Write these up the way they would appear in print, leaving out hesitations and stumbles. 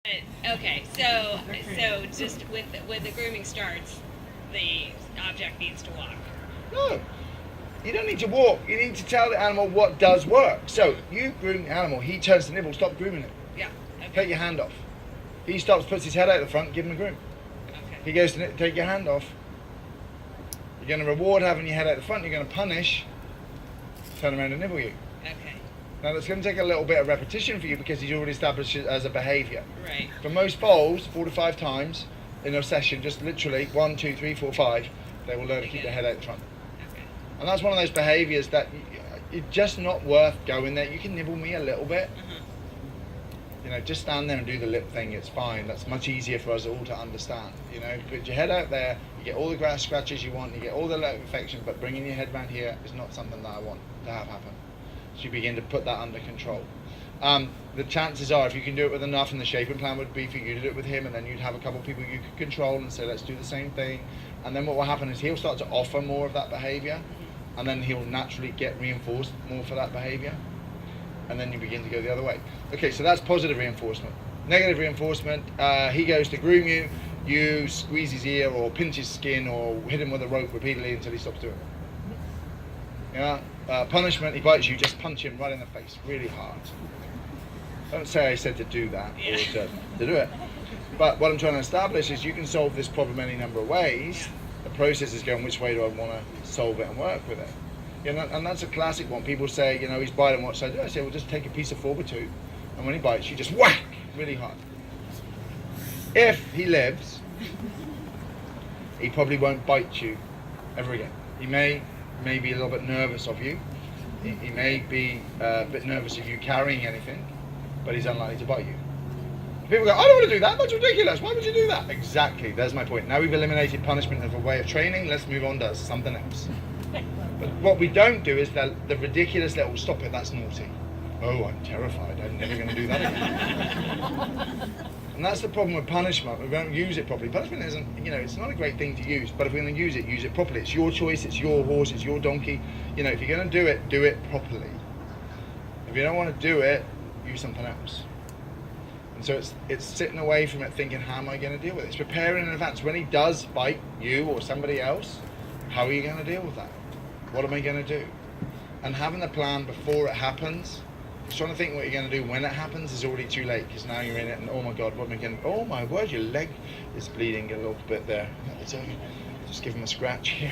Okay, so just when the grooming starts, the object needs to walk. No, you don't need to walk. You need to tell the animal what does work. So you groom the animal, he turns to nibble, stop grooming it. Yeah. Okay. Take your hand off. He stops, puts his head out the front, give him a groom. Okay. He goes to take your hand off. You're going to reward having your head out the front. You're going to punish, turn around and nibble you. Okay. Now that's going to take a little bit of repetition for you because he's already established it as a behaviour. Right. For most foals, 4 to 5 times in a session, just literally 1, 2, 3, 4, 5, they will learn to keep their head out the front. Okay. And that's one of those behaviours that it's just not worth going there. You can nibble me a little bit. You know, just stand there and do the lip thing, it's fine. That's much easier for us all to understand. You know, put your head out there, you get all the grass scratches you want, you get all the low infection, but bringing your head around here is not something that I want to have happen. So you begin to put that under control. The chances are, if you can do it with enough, and the shaping plan would be for you to do it with him, and then you'd have a couple of people you could control and say, let's do the same thing. And then what will happen is he'll start to offer more of that behaviour, and then he'll naturally get reinforced more for that behaviour. And then you begin to go the other way. Okay, so that's positive reinforcement. Negative reinforcement, he goes to groom you, you squeeze his ear or pinch his skin or hit him with a rope repeatedly until he stops doing it. Yeah. Punishment, he bites you, just punch him right in the face, really hard. Don't say I said to do that or to do it. But what I'm trying to establish is you can solve this problem any number of ways. The process is going, which way do I want to solve it and work with it? You know, and that's a classic one. People say, you know, he's biting, what should I do? I say, well, just take a piece of 4x2, and when he bites, you just whack really hard. If he lives, he probably won't bite you ever again. He may be a little bit nervous of you. He may be a bit nervous of you carrying anything, but he's unlikely to bite you. People go, I don't want to do that. That's ridiculous. Why would you do that? Exactly. There's my point. Now we've eliminated punishment as a way of training. Let's move on to something else. But what we don't do is the ridiculous little stop it, that's naughty. Oh, I'm terrified, I'm never going to do that again. And that's the problem with punishment. We don't use it properly. Punishment isn't, you know, it's not a great thing to use, but if we're going to use it properly. It's your choice, it's your horse, it's your donkey. You know, if you're going to do it properly. If you don't want to do it, use something else. And so it's sitting away from it thinking, how am I going to deal with it? It's preparing in advance. When he does bite you or somebody else, how are you going to deal with that? What am I going to do? And having the plan before it happens, trying to think what you're going to do when it happens is already too late because now you're in it and oh my God, what am I going to do? Oh my word, your leg is bleeding a little bit there. Just give him a scratch here.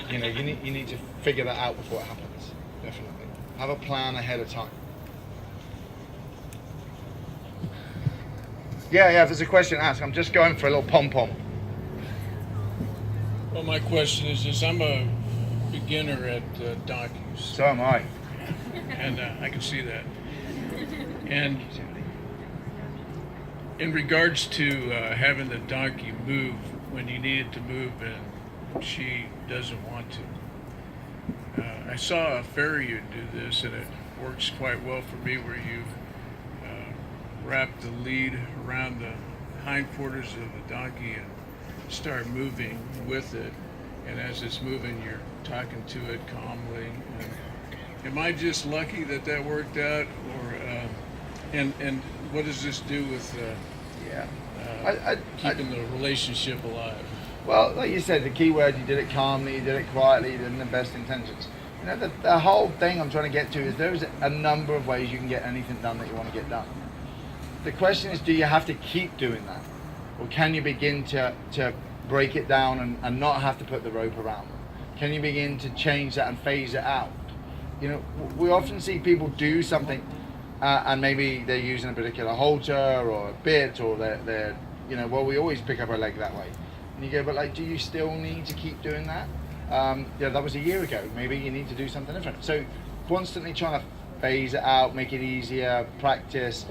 You know, you need to figure that out before it happens. Definitely. Have a plan ahead of time. Yeah, if there's a question, ask. I'm just going for a little pom-pom. Well, my question is this. I'm a beginner at donkeys. So am I. And I can see that. And in regards to having the donkey move when you need it to move and she doesn't want to. I saw a farrier do this and it works quite well for me where you wrap the lead around the hindquarters of the donkey and start moving with it. And as it's moving, you're talking to it calmly. Am I just lucky that worked out, or and what does this do with keeping the relationship alive? Well, like you said, the key word, you did it calmly, you did it quietly, you did it in the best intentions. You know, the whole thing I'm trying to get to is there's a number of ways you can get anything done that you want to get done. The question is, do you have to keep doing that? Or can you begin to break it down and not have to put the rope around them? Can you begin to change that and phase it out? You know, we often see people do something and maybe they're using a particular halter or a bit or they're you know, well, we always pick up our leg that way. And you go, but like, do you still need to keep doing that? Yeah, that was a year ago. Maybe you need to do something different. So constantly trying to phase it out, make it easier, practice,